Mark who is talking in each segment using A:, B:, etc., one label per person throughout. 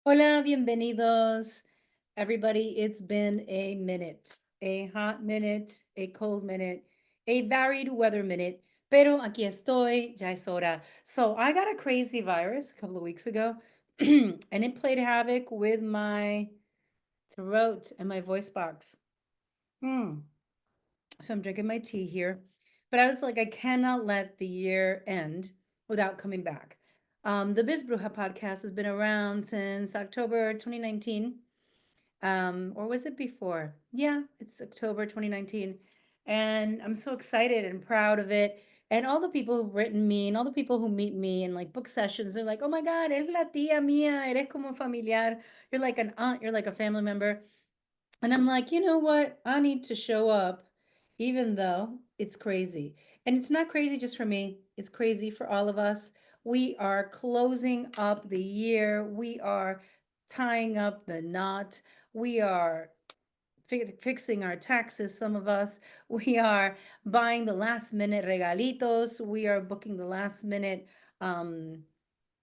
A: Hola, bienvenidos, everybody. It's been a minute, a hot minute, a cold minute, a varied weather minute. Pero aquí estoy, ya es hora. So I got a crazy virus a couple of weeks ago, and it played havoc with my throat and my voice box. Hmm. So I'm drinking my tea here, but I was like, I cannot let the year end without coming back. The Biz Bruja podcast has been around since October 2019. Or was it before? Yeah, it's October 2019. And I'm so excited and proud of it. And all the people who've written me and all the people who meet me in like book sessions, they're like, oh my God, eres la tía mía, eres como familiar. You're like an aunt, you're like a family member. And I'm like, you know what? I need to show up, even though it's crazy. And it's not crazy just for me, it's crazy for all of us. We are closing up the year, we are tying up the knot, we are fixing our taxes, some of us. We are buying the last minute regalitos, we are booking the last minute um,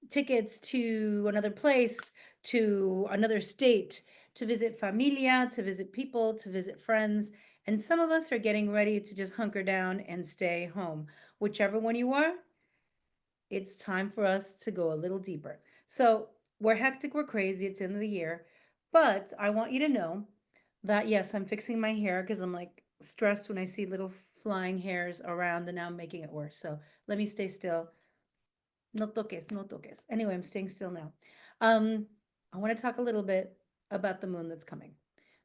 A: tickets to another place, to another state, to visit familia, to visit people, to visit friends. And some of us are getting ready to just hunker down and stay home. Whichever one you are, it's time for us to go a little deeper. So we're hectic, we're crazy, it's the end of the year. But I want you to know that yes, I'm fixing my hair because I'm like stressed when I see little flying hairs around and now I'm making it worse. So let me stay still. No toques, no toques. Anyway, I'm staying still now. Um, I want to talk a little bit about the moon that's coming.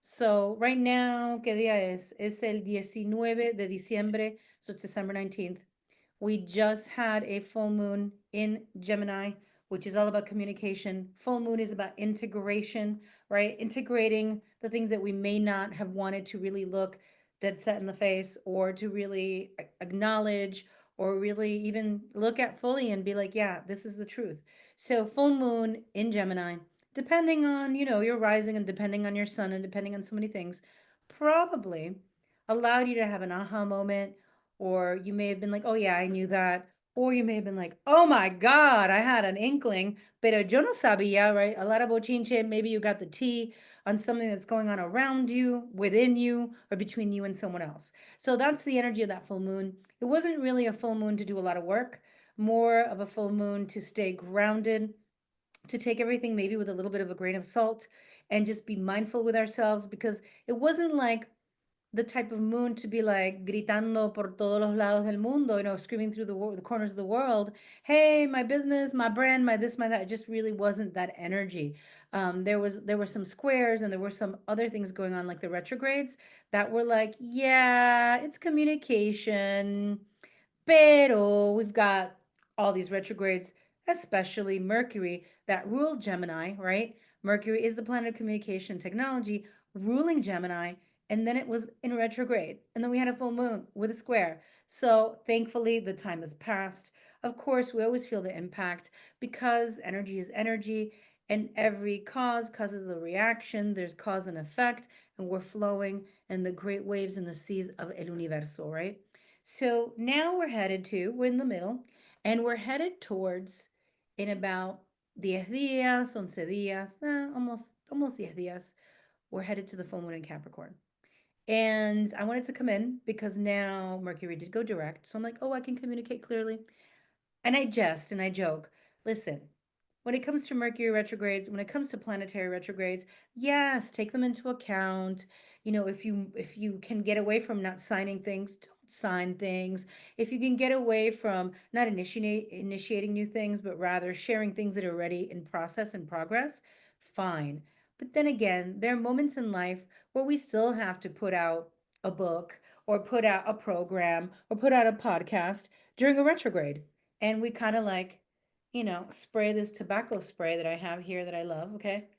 A: So right now, ¿qué día es? Es el 19 de diciembre, so it's December 19th. We just had a full moon in Gemini, which is all about communication. Full moon is about integration, right? Integrating the things that we may not have wanted to really look dead set in the face or to really acknowledge or really even look at fully and be like, yeah, this is the truth. So, full moon in Gemini, depending on, your rising and depending on your sun and depending on so many things, probably allowed you to have an aha moment, or you may have been like, oh, yeah, I knew that. Or you may have been like, oh my God, I had an inkling, pero yo no sabía, right? A lot of bochinche, maybe you got the tea on something that's going on around you, within you, or between you and someone else. So that's the energy of that full moon. It wasn't really a full moon to do a lot of work, more of a full moon to stay grounded, to take everything maybe with a little bit of a grain of salt and just be mindful with ourselves, because it wasn't like the type of moon to be like gritando por todos los lados del mundo, screaming through the corners of the world, hey, my business, my brand, my this, my that. It just really wasn't that energy. There were some squares and there were some other things going on, like the retrogrades, that were like, yeah, it's communication, pero we've got all these retrogrades, especially Mercury, that ruled Gemini, right? Mercury is the planet of communication technology, ruling Gemini, and then it was in retrograde. And then we had a full moon with a square. So thankfully, the time has passed. Of course, we always feel the impact because energy is energy, and every cause causes a reaction. There's cause and effect, and we're flowing in the great waves and the seas of El Universo, right? So now we're in the middle, and we're headed towards, in about 10 días, 11 días, almost 10 días, we're headed to the full moon in Capricorn. And I wanted to come in because now Mercury did go direct. So I'm like, oh, I can communicate clearly. And I jest and I joke. Listen, when it comes to Mercury retrogrades, when it comes to planetary retrogrades, yes, take them into account. If you can get away from not signing things, don't sign things. If you can get away from not initiating new things, but rather sharing things that are already in process and progress, fine. But then again, there are moments in life where we still have to put out a book or put out a program or put out a podcast during a retrograde. And we kind of like, spray this tobacco spray that I have here that I love, okay?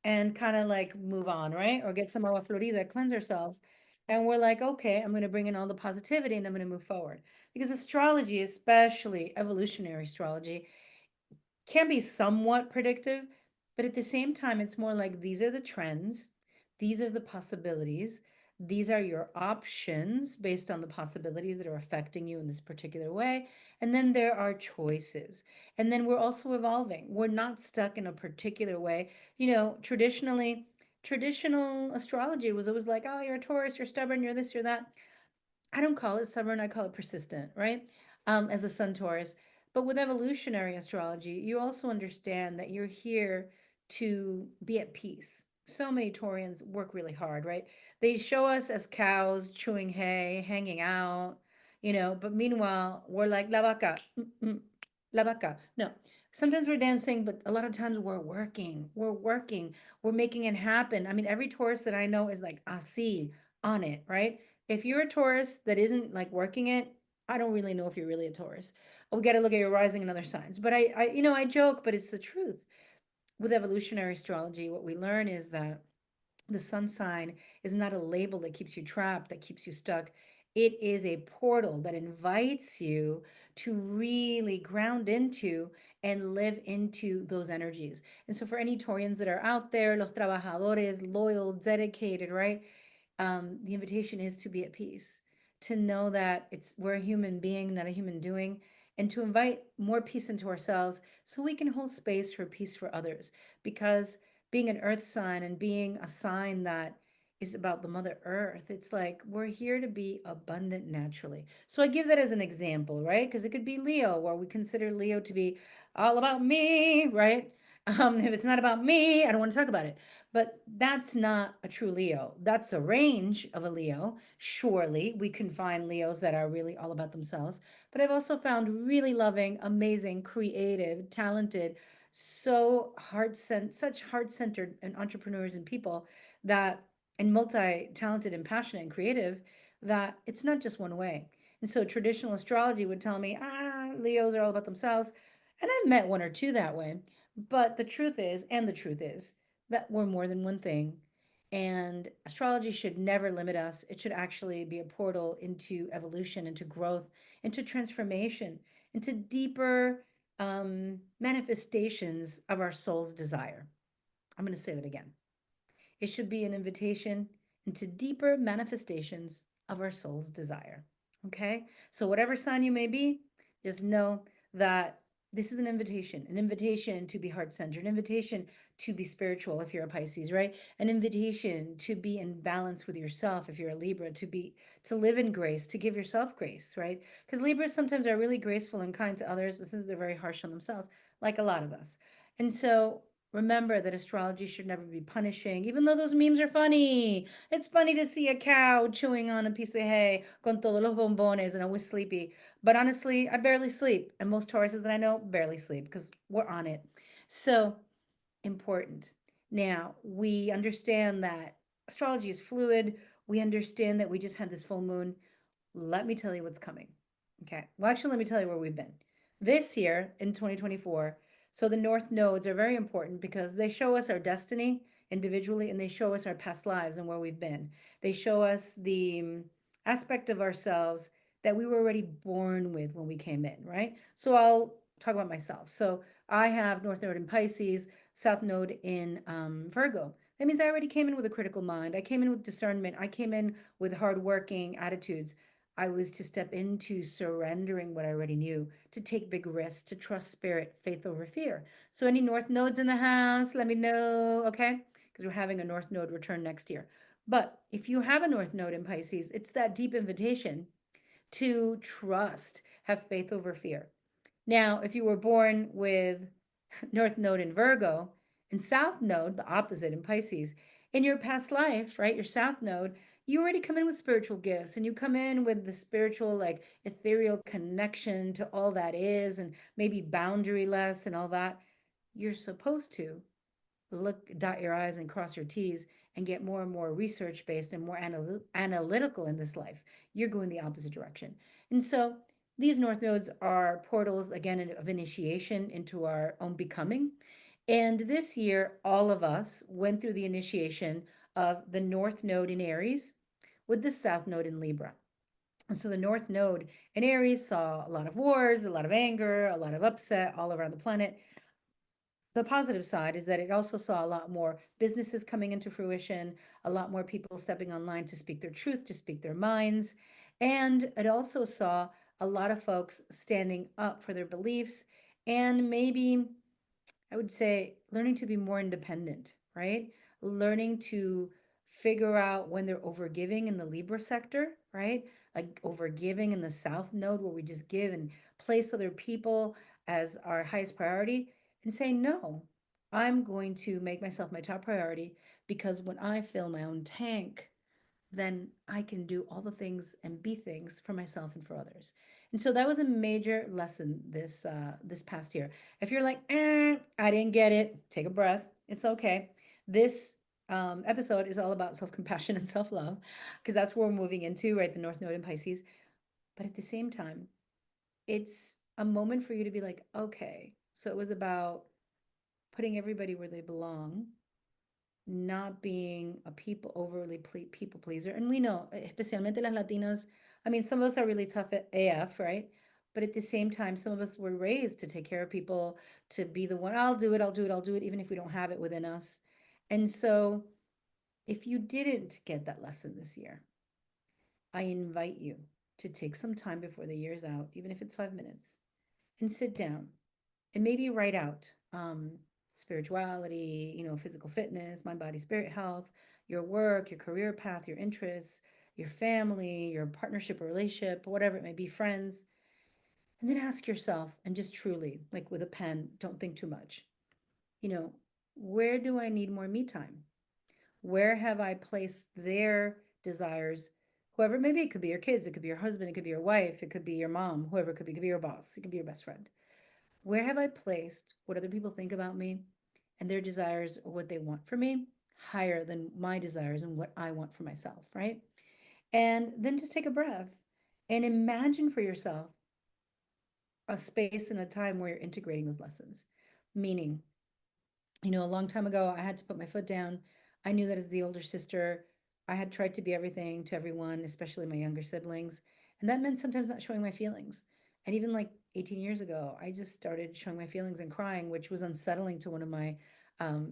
A: And kind of like move on, right? Or get some agua florida, cleanse ourselves. And we're like, okay, I'm going to bring in all the positivity and I'm going to move forward. Because astrology, especially evolutionary astrology, can be somewhat predictive, but at the same time, it's more like these are the trends, these are the possibilities. These are your options based on the possibilities that are affecting you in this particular way. And then there are choices. And then we're also evolving. We're not stuck in a particular way. Traditional astrology was always like, oh, you're a Taurus, you're stubborn, you're this, you're that. I don't call it stubborn, I call it persistent, right? As a sun Taurus. But with evolutionary astrology, you also understand that you're here to be at peace. So many Taurians work really hard, right? They show us as cows chewing hay, hanging out, but meanwhile, we're like, la vaca, la vaca. No, sometimes we're dancing, but a lot of times we're working. We're working. We're making it happen. I mean, every Taurus that I know is like, así, on it, right? If you're a Taurus that isn't like working it, I don't really know if you're really a Taurus. We got to look at your rising and other signs. But I joke, but it's the truth. With evolutionary astrology, what we learn is that the sun sign is not a label that keeps you trapped, that keeps you stuck. It is a portal that invites you to really ground into and live into those energies. And so, for any Taurians that are out there, los trabajadores, loyal, dedicated, right? The invitation is to be at peace, to know that we're a human being, not a human doing, and to invite more peace into ourselves so we can hold space for peace for others. Because being an earth sign and being a sign that is about the mother earth, it's like we're here to be abundant naturally. So I give that as an example, right? Because it could be Leo, where we consider Leo to be all about me, right? If it's not about me, I don't want to talk about it. But that's not a true Leo. That's a range of a Leo. Surely we can find Leos that are really all about themselves. But I've also found really loving, amazing, creative, talented, such heart-centered and entrepreneurs and people that, and multi-talented and passionate and creative, that it's not just one way. And so traditional astrology would tell me, Leos are all about themselves. And I've met one or two that way. But the truth is, that we're more than one thing. And astrology should never limit us. It should actually be a portal into evolution, into growth, into transformation, into deeper manifestations of our soul's desire. I'm going to say that again. It should be an invitation into deeper manifestations of our soul's desire. Okay? So, whatever sign you may be, just know that this is an invitation to be heart centered, an invitation to be spiritual if you're a Pisces, right? An invitation to be in balance with yourself if you're a Libra, to live in grace, to give yourself grace, right? Because Libras sometimes are really graceful and kind to others, but sometimes they're very harsh on themselves, like a lot of us. And so remember that astrology should never be punishing, even though those memes are funny. It's funny to see a cow chewing on a piece of hay con todos los bombones and always sleepy. But honestly, I barely sleep. And most Tauruses that I know barely sleep because we're on it. So important. Now, we understand that astrology is fluid. We understand that we just had this full moon. Let me tell you what's coming. Okay. Well, actually, let me tell you where we've been. This year in 2024, so the North nodes are very important because they show us our destiny individually and they show us our past lives and where we've been. They show us the aspect of ourselves that we were already born with when we came in, right? So I'll talk about myself. So I have North Node in Pisces, South Node in Virgo. That means I already came in with a critical mind. I came in with discernment. I came in with hardworking attitudes. I was to step into surrendering what I already knew, to take big risks, to trust spirit, faith over fear. So, any North nodes in the house, let me know, okay? Because we're having a North node return next year. But if you have a North node in Pisces, it's that deep invitation to trust, have faith over fear. Now, if you were born with North Node in Virgo and South Node, the opposite in Pisces, in your past life, right, your South Node, you already come in with spiritual gifts and you come in with the spiritual, like ethereal connection to all that is and maybe boundaryless and all that. You're supposed to dot your I's and cross your T's and get more and more research based and more analytical in this life. You're going the opposite direction. And so these North nodes are portals, again, of initiation into our own becoming. And this year, all of us went through the initiation of the North node in Aries with the South node in Libra. And so the North node in Aries saw a lot of wars, a lot of anger, a lot of upset all around the planet. the positive side is that it also saw a lot more businesses coming into fruition, a lot more people stepping online to speak their truth, to speak their minds. And it also saw a lot of folks standing up for their beliefs and maybe I would say learning to be more independent, right? Learning to figure out when they're overgiving in the Libra sector, right? Like overgiving in the South Node, where we just give and place other people as our highest priority, and say, no, I'm going to make myself my top priority because when I fill my own tank, then I can do all the things and be things for myself and for others. And so that was a major lesson this past year. If you're like, I didn't get it, take a breath. It's okay. This episode is all about self compassion and self love because that's where we're moving into, right? The North Node in Pisces. But at the same time, it's a moment for you to be like, okay. So it was about putting everybody where they belong, not being a people overly people pleaser. And we know, especialmente las Latinas, I mean, some of us are really tough at AF, right? But at the same time, some of us were raised to take care of people, to be the one, I'll do it, I'll do it, I'll do it, even if we don't have it within us. And so if you didn't get that lesson this year, I invite you to take some time before the year's out, even if it's 5 minutes, and sit down and maybe write out spirituality, physical fitness, mind, body, spirit health, your work, your career path, your interests, your family, your partnership or relationship, whatever it may be, friends. And then ask yourself, and just truly, like with a pen, don't think too much. You know, where do I need more me time? Where have I placed their desires? Whoever, maybe it could be your kids, it could be your husband, it could be your wife, it could be your mom, whoever it could be your boss, it could be your best friend. Where have I placed what other people think about me and their desires or what they want for me higher than my desires and what I want for myself, right? And then just take a breath and imagine for yourself a space and a time where you're integrating those lessons. Meaning, a long time ago, I had to put my foot down. I knew that as the older sister, I had tried to be everything to everyone, especially my younger siblings. And that meant sometimes not showing my feelings. And even like 18 years ago, I just started showing my feelings and crying, which was unsettling to one of my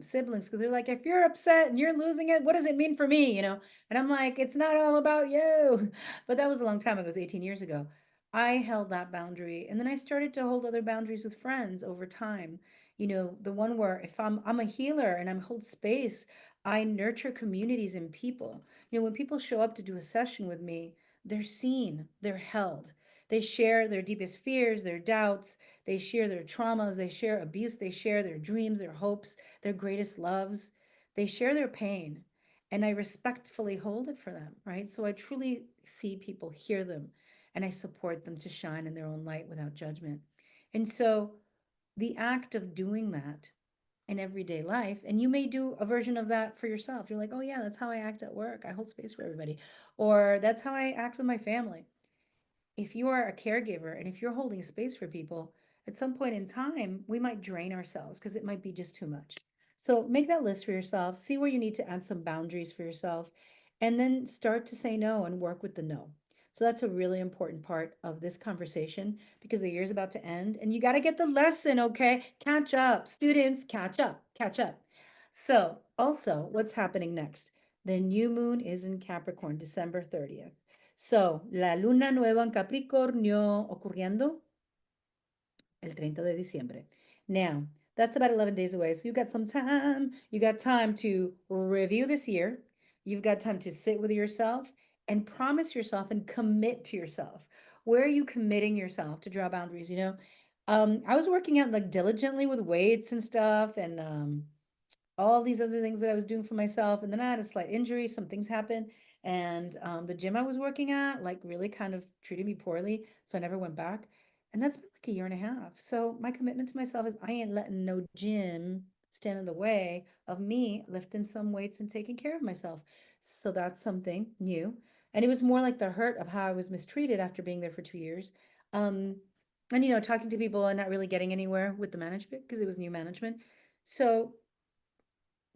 A: siblings because they're like, if you're upset and you're losing it, what does it mean for me? And I'm like, it's not all about you. But that was a long time ago, it was 18 years ago. I held that boundary. And then I started to hold other boundaries with friends over time, the one where if I'm a healer and I'm hold space, I nurture communities and people. When people show up to do a session with me, they're seen, they're held. They share their deepest fears, their doubts, they share their traumas, they share abuse, they share their dreams, their hopes, their greatest loves. They share their pain. And I respectfully hold it for them, right? So I truly see people, hear them, and I support them to shine in their own light without judgment. And so the act of doing that in everyday life, and you may do a version of that for yourself. You're like, oh yeah, that's how I act at work, I hold space for everybody, or that's how I act with my family. If you are a caregiver and if you're holding space for people, at some point in time, we might drain ourselves because it might be just too much. So make that list for yourself, see where you need to add some boundaries for yourself, and then start to say no and work with the no. So that's a really important part of this conversation because the year's about to end and you got to get the lesson, okay? Catch up, students, catch up, catch up. So, also, what's happening next? The new moon is in Capricorn, December 30th. So, la luna nueva en Capricornio ocurriendo el 30 de diciembre. Now, that's about 11 days away. So, you got some time. You got time to review this year. You've got time to sit with yourself and promise yourself and commit to yourself. Where are you committing yourself to draw boundaries? I was working out like diligently with weights and stuff and all these other things that I was doing for myself. And then I had a slight injury, some things happened. And the gym I was working at, like, really kind of treated me poorly. So I never went back. And that's been like a year and a half. So my commitment to myself is I ain't letting no gym stand in the way of me lifting some weights and taking care of myself. So that's something new. And it was more like the hurt of how I was mistreated after being there for 2 years. Um, and, talking to people and not really getting anywhere with the management because it was new management. So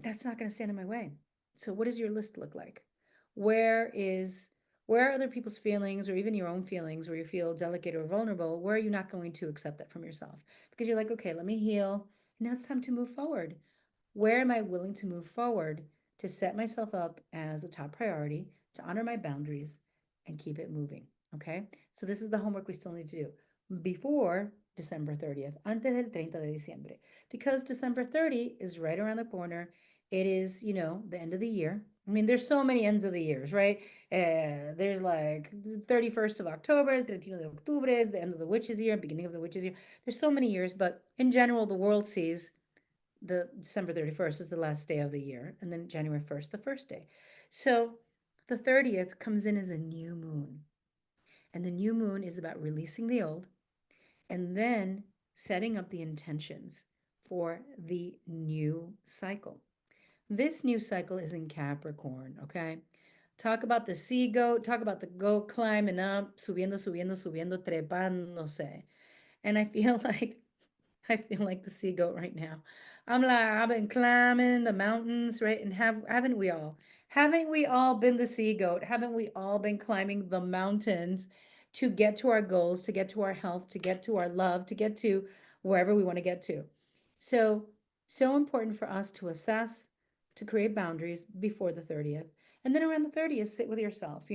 A: that's not going to stand in my way. So what does your list look like? Where is where are other people's feelings or even your own feelings where you feel delicate or vulnerable? Where are you not going to accept that from yourself? Because you're like, okay, let me heal Now it's time to move forward. Where am I willing to move forward to set myself up as a top priority, to honor my boundaries and keep it moving? Okay. So this is the homework we still need to do before December 30th, antes del 30 de diciembre, because December 30 is right around the corner. It is, the end of the year. I mean, there's so many ends of the years, right? There's like the 31st of October, 31 de Octubre is the end of the witches year, beginning of the witches year. There's so many years, but in general, the world sees the December 31st is the last day of the year, and then January 1st, the first day. So the 30th comes in as a new moon. And the new moon is about releasing the old and then setting up the intentions for the new cycle. This new cycle is in Capricorn, okay? Talk about the sea goat, talk about the goat climbing up, subiendo, subiendo, subiendo, trepándose. And I feel like I feel like the sea goat right now. I'm like, I've been climbing the mountains, right? And haven't we all? Haven't we all been the sea goat? Haven't we all been climbing the mountains to get to our goals, to get to our health, to get to our love, to get to wherever we want to get to? So, so important for us to assess, to create boundaries before the 30th. And then around the 30th, sit with yourself,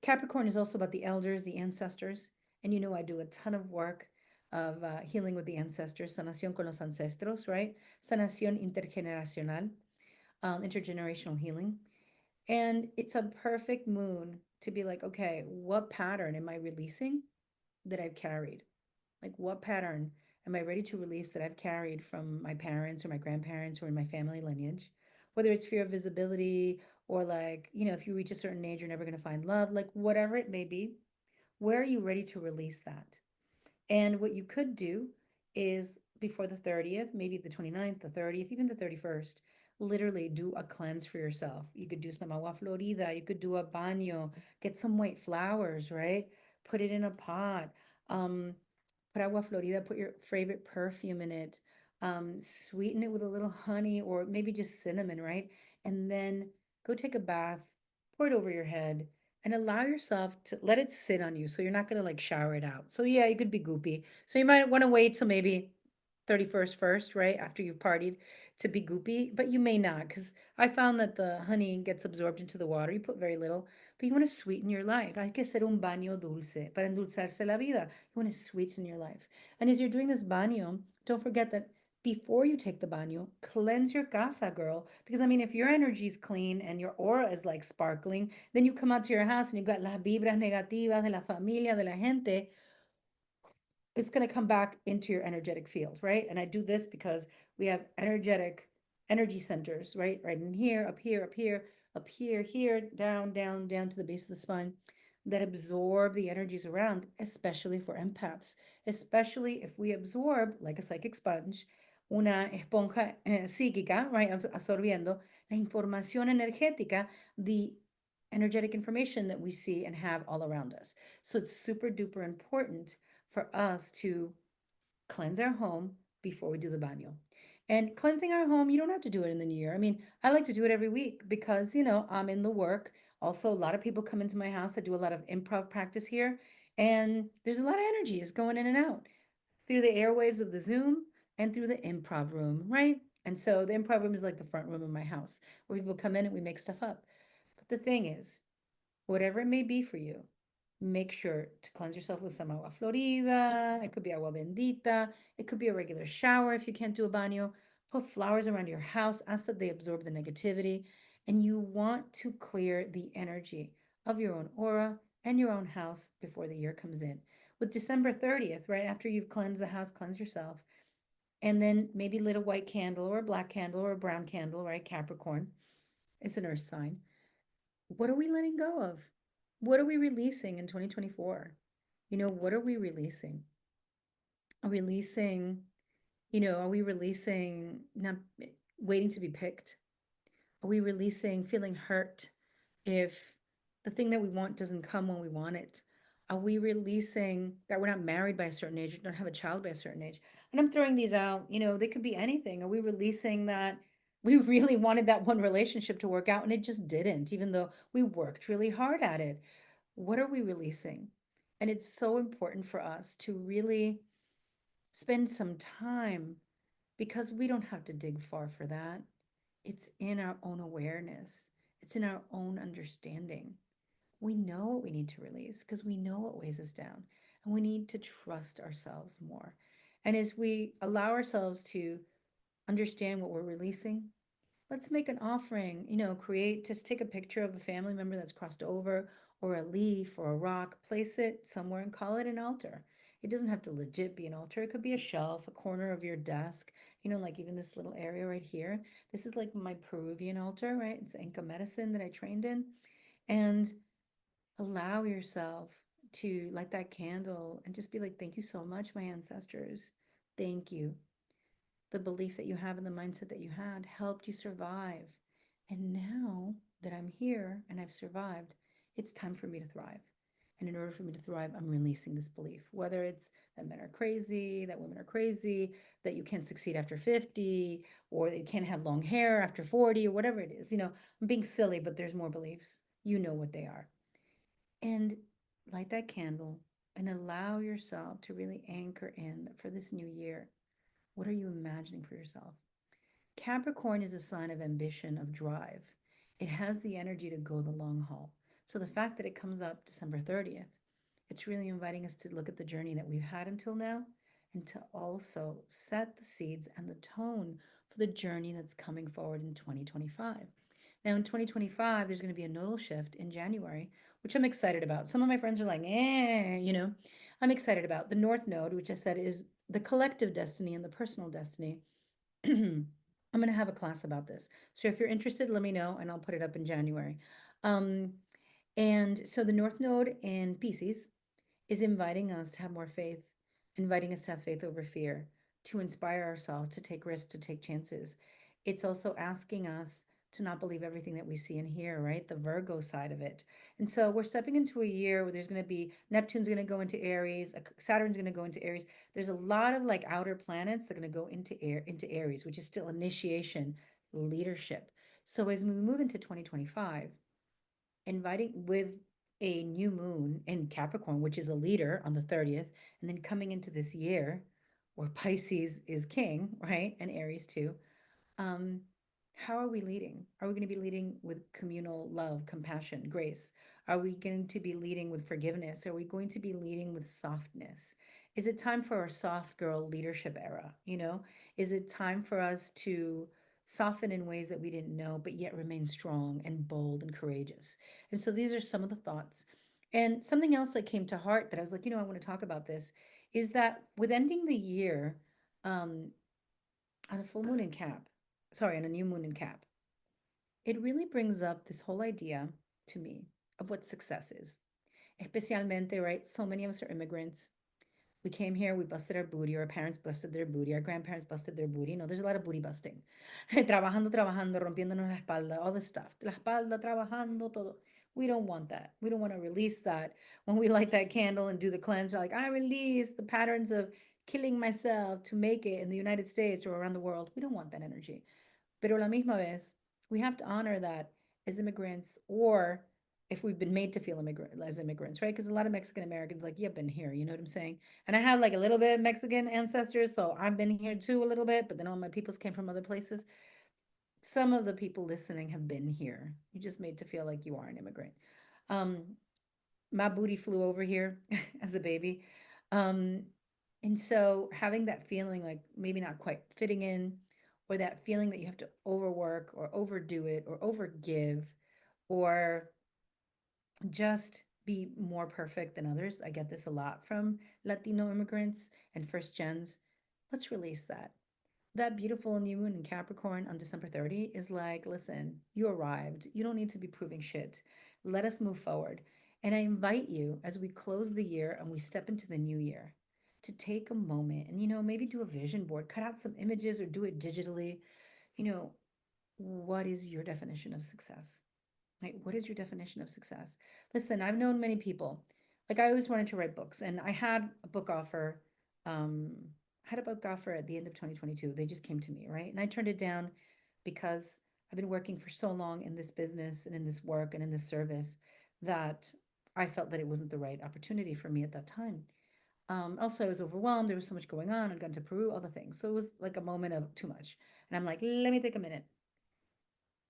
A: Capricorn is also about the elders, the ancestors. And I do a ton of work of healing with the ancestors, sanación con los ancestros, right? Sanación intergeneracional, intergenerational healing. And it's a perfect moon to be like, okay, what pattern am I releasing that I've carried? Like, what pattern am I ready to release that I've carried from my parents or my grandparents or in my family lineage? Whether it's fear of visibility or like, if you reach a certain age, you're never going to find love, like whatever it may be, where are you ready to release that? And what you could do is before the 30th, maybe the 29th, the 30th, even the 31st, literally do a cleanse for yourself. You could do some agua florida, you could do a baño, get some white flowers, right? Put it in a pot. Um, Put agua florida, put your favorite perfume in it, sweeten it with a little honey or maybe just cinnamon, right? And then go take a bath, pour it over your head, and allow yourself to let it sit on you. So you're not going to like shower it out. So yeah, you could be goopy. So you might want to wait till maybe 31st first, right? After you've partied to be goopy, but you may not because I found that the honey gets absorbed into the water. You put very little, but you want to sweeten your life. Hay que hacer un baño dulce para endulzarse la vida. You want to sweeten your life. And as you're doing this baño, don't forget that before you take the baño, cleanse your casa, girl. Because I mean, if your energy is clean and your aura is like sparkling, then you come out to your house and you've got las vibras negativas de la familia, de la gente, it's going to come back into your energetic field, right? And I do this because we have energy centers, right? Right in here, up here, up here, up here, here, down, down, down to the base of the spine that absorb the energies around, especially for empaths, especially if we absorb, like a psychic sponge, una esponja psíquica, right? Absorbiendo la información energética, the energetic information that we see and have all around us. So it's super duper important for us to cleanse our home before we do the baño. And cleansing our home, you don't have to do it in the new year. I mean, I like to do it every week because, I'm in the work. Also, a lot of people come into my house. I do a lot of improv practice here, and there's a lot of energies going in and out through the airwaves of the Zoom and through the improv room, right? And so the improv room is like the front room of my house where people come in and we make stuff up. But the thing is, whatever it may be for you, make sure to cleanse yourself with some agua florida. It could be agua bendita. It could be a regular shower if you can't do a baño. Put flowers around your house. Ask that they absorb the negativity. And you want to clear the energy of your own aura and your own house before the year comes in. With December 30th, right after you've cleansed the house, cleanse yourself, and then maybe lit a white candle or a black candle or a brown candle, right? Capricorn. It's an earth sign. What are we letting go of? What are we releasing in 2024? What are we releasing? Are we releasing, are we releasing not waiting to be picked? Are we releasing feeling hurt if the thing that we want doesn't come when we want it? Are we releasing that we're not married by a certain age, or don't have a child by a certain age? And I'm throwing these out, they could be anything. Are we releasing that we really wanted that one relationship to work out and it just didn't, even though we worked really hard at it? What are we releasing? And it's so important for us to really spend some time because we don't have to dig far for that. It's in our own awareness, it's in our own understanding. We know what we need to release because we know what weighs us down, and we need to trust ourselves more. And as we allow ourselves to understand what we're releasing, let's make an offering, create, just take a picture of a family member that's crossed over, or a leaf or a rock, place it somewhere and call it an altar. It doesn't have to legit be an altar. It could be a shelf, a corner of your desk, like even this little area right here. This is like my Peruvian altar, right? It's Inca medicine that I trained in. And allow yourself to light that candle and just be like, thank you so much, my ancestors. Thank you. The belief that you have and the mindset that you had helped you survive. And now that I'm here and I've survived, it's time for me to thrive. And in order for me to thrive, I'm releasing this belief, whether it's that men are crazy, that women are crazy, that you can't succeed after 50, or that you can't have long hair after 40, or whatever it is. I'm being silly, but there's more beliefs. You know what they are. And light that candle and allow yourself to really anchor in for this new year. What are you imagining for yourself? Capricorn is a sign of ambition, of drive. It has the energy to go the long haul. So the fact that it comes up December 30th, it's really inviting us to look at the journey that we've had until now and to also set the seeds and the tone for the journey that's coming forward in 2025. Now, in 2025, there's going to be a nodal shift in January, which I'm excited about. Some of my friends are like, I'm excited about the North Node, which I said is the collective destiny and the personal destiny. I'm going to have a class about this. So if you're interested, let me know and I'll put it up in January. Um, and so the North Node in Pisces is inviting us to have more faith, inviting us to have faith over fear, to inspire ourselves, to take risks, to take chances. It's also asking us to not believe everything that we see and hear, right? The Virgo side of it. And so we're stepping into a year where there's going to be Neptune's going to go into Aries, Saturn's going to go into Aries. There's a lot of like outer planets that are going to go into Aries, which is still initiation, leadership. So as we move into 2025, inviting with a new moon in Capricorn, which is a leader on the 30th, and then coming into this year where Pisces is king, right? And Aries too. Um, how are we leading? Are we going to be leading with communal love, compassion, grace? Are we going to be leading with forgiveness? Are we going to be leading with softness? Is it time for our soft girl leadership era? Is it time for us to soften in ways that we didn't know, but yet remain strong and bold and courageous? And so these are some of the thoughts. And something else that came to heart that I was like, I want to talk about this is that with ending the year, um, on a full moon in Cap, sorry, on a new moon in Cap, it really brings up this whole idea to me of what success is. Especialmente, right? So many of us are immigrants. We came here, we busted our booty, our parents busted their booty, our grandparents busted their booty. There's a lot of booty busting. Trabajando, trabajando, rompiéndonos la espalda, all this stuff. La espalda, trabajando, todo. We don't want that. We don't want to release that. When we light that candle and do the cleanse, we're like, I release the patterns of killing myself to make it in the United States or around the world. We don't want that energy. Pero a la misma vez, we have to honor that as immigrants, or if we've been made to feel as immigrants, right? Because a lot of Mexican Americans, like, yeah, I've been here, you know what I'm saying? And I have like a little bit of Mexican ancestors, so I've been here too a little bit, but then all my peoples came from other places. Some of the people listening have been here. You just made to feel like you are an immigrant. Um, my booty flew over here as a baby. Um, and so having that feeling like maybe not quite fitting in, or that feeling that you have to overwork or overdo it or overgive, or just be more perfect than others. I get this a lot from Latino immigrants and first gens. Let's release that. That beautiful new moon in Capricorn on December 30 is like, listen, you arrived. You don't need to be proving shit. Let us move forward. And I invite you as we close the year and we step into the new year to take a moment and, maybe do a vision board, cut out some images or do it digitally. You know, what is your definition of success? Right? What is your definition of success? Listen, I've known many people. Like I always wanted to write books, and I had a book offer. Um, had a book offer at the end of 2022. They just came to me, right? And I turned it down because I've been working for so long in this business and in this work and in this service that I felt that it wasn't the right opportunity for me at that time. Also, I was overwhelmed. There was so much going on. I'd gone to Peru, all the things. So it was like a moment of too much. And I'm like, let me take a minute.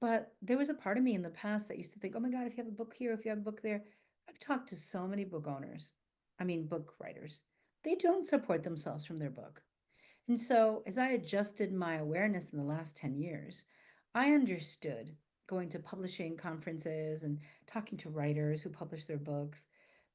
A: But there was a part of me in the past that used to think, oh my God, if you have a book here, if you have a book there. I've talked to so many book owners, I mean, book writers. They don't support themselves from their book. And so, as I adjusted my awareness in the last 10 years, I understood going to publishing conferences and talking to writers who publish their books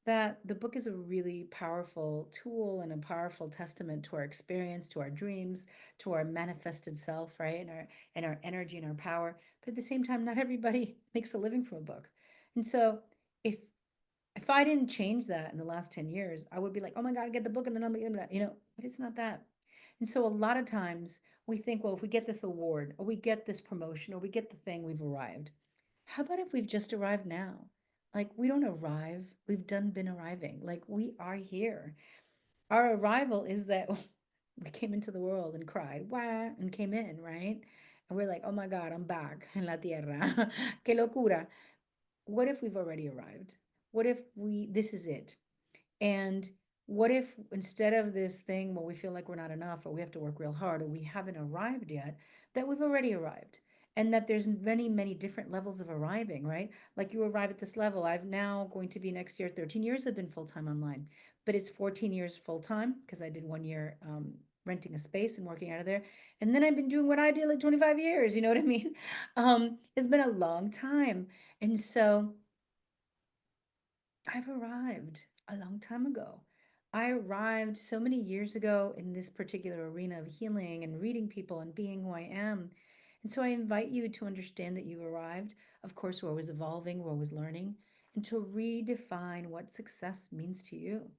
A: that the book is a really powerful tool and a powerful testament to our experience, to our dreams, to our manifested self, right? And our energy and our power. But at the same time, not everybody makes a living from a book. And so if if I didn't change that in the last 10 years, I would be like, oh my God, get the book and then I'll be, but it's not that. And so a lot of times we think, well, if we get this award or we get this promotion or we get the thing, we've arrived. How about if we've just arrived now? Like we don't arrive, we've done been arriving. Like we are here. Our arrival is that we came into the world and cried, wah, and came in, right? And we're like, oh my God, I'm back en la tierra. Qué locura. What if we've already arrived? What if this is it? And what if instead of this thing where we feel like we're not enough or we have to work real hard or we haven't arrived yet, that we've already arrived? And that there's many, many different levels of arriving, right? Like you arrive at this level. I've now going to be next year, 13 years I've been full time online, but it's 14 years full time because I did 1 year renting a space and working out of there. And then I've been doing what I did like 25 years, you know what I mean? It's been a long time. And so I've arrived a long time ago. I arrived so many years ago in this particular arena of healing and reading people and being who I am. And so I invite you to understand that you arrived. Of course, we're always evolving, we're always learning, and to redefine what success means to you.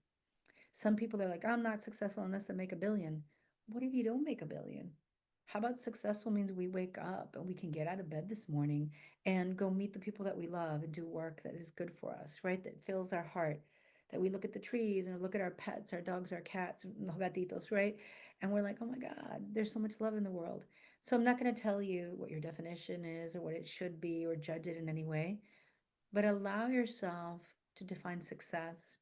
A: Some people are like, I'm not successful unless I make a billion. What if you don't make a billion? How about successful means we wake up and we can get out of bed this morning and go meet the people that we love and do work that is good for us, right? That fills our heart. That we look at the trees and look at our pets, our dogs, our cats, los gatitos, right? And we're like, oh my God, there's so much love in the world. So I'm not going to tell you what your definition is or what it should be or judge it in any way, but allow yourself to define success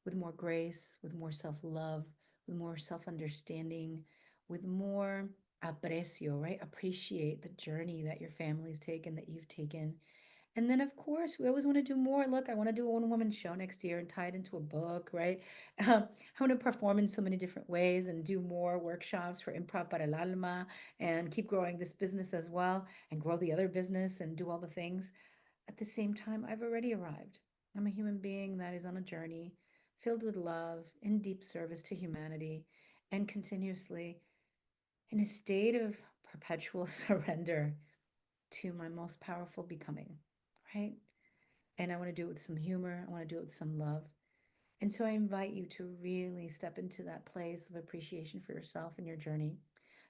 A: with more grace, with more self love, with more self understanding, with more aprecio, right? Appreciate the journey that your family's taken, that you've taken. And then, of course, we always want to do more. Look, I want to do a one woman show next year and tie it into a book, right? I want to perform in so many different ways and do more workshops for Improv para el Alma and keep growing this business as well and grow the other business and do all the things. At the same time, I've already arrived. I'm a human being that is on a journey filled with love, in deep service to humanity, and continuously in a state of perpetual surrender to my most powerful becoming, right? And I want to do it with some humor, I want to do it with some love. And so I invite you to really step into that place of appreciation for yourself and your journey,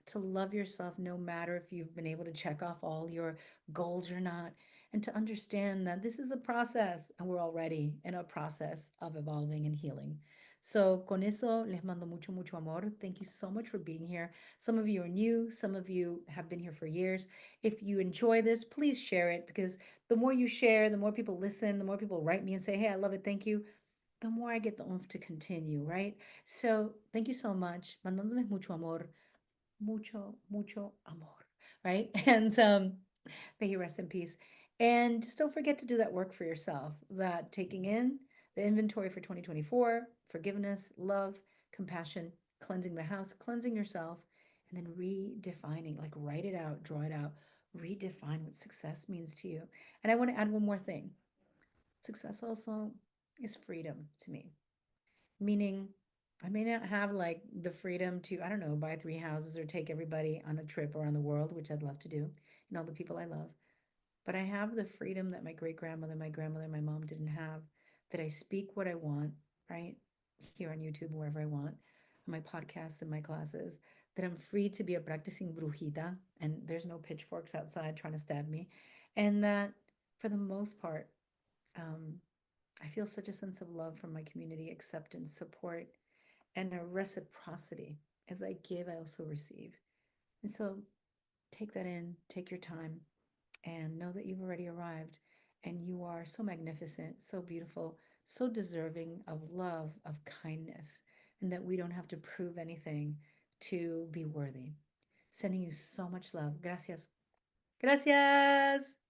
A: to love yourself no matter if you've been able to check off all your goals or not, and to understand that this is a process and we're already in a process of evolving and healing. So, con eso, les mando mucho, mucho amor. Thank you so much for being here. Some of you are new, some of you have been here for years. If you enjoy this, please share it because the more you share, the more people listen, the more people write me and say, hey, I love it, thank you, the more I get the oomph to continue, right? So, thank you so much. Mandándoles mucho amor, mucho, mucho amor, right? And may you rest in peace. And just don't forget to do that work for yourself, that taking in the inventory for 2024, forgiveness, love, compassion, cleansing the house, cleansing yourself, and then redefining, like write it out, draw it out, redefine what success means to you. And I want to add one more thing. Success also is freedom to me, meaning I may not have like the freedom to, I don't know, buy three houses or take everybody on a trip around the world, which I'd love to do, and all the people I love. But I have the freedom that my great grandmother, my grandmother, my mom didn't have, that I speak what I want, right? Here on YouTube, wherever I want, on my podcasts and my classes, that I'm free to be a practicing brujita and there's no pitchforks outside trying to stab me. And that for the most part, um, I feel such a sense of love from my community, acceptance, support, and a reciprocity. As I give, I also receive. And so take that in, take your time, and know that you've already arrived and you are so magnificent, so beautiful, so deserving of love, of kindness. and that we don't have to prove anything to be worthy. Sending you so much love. Gracias. Gracias.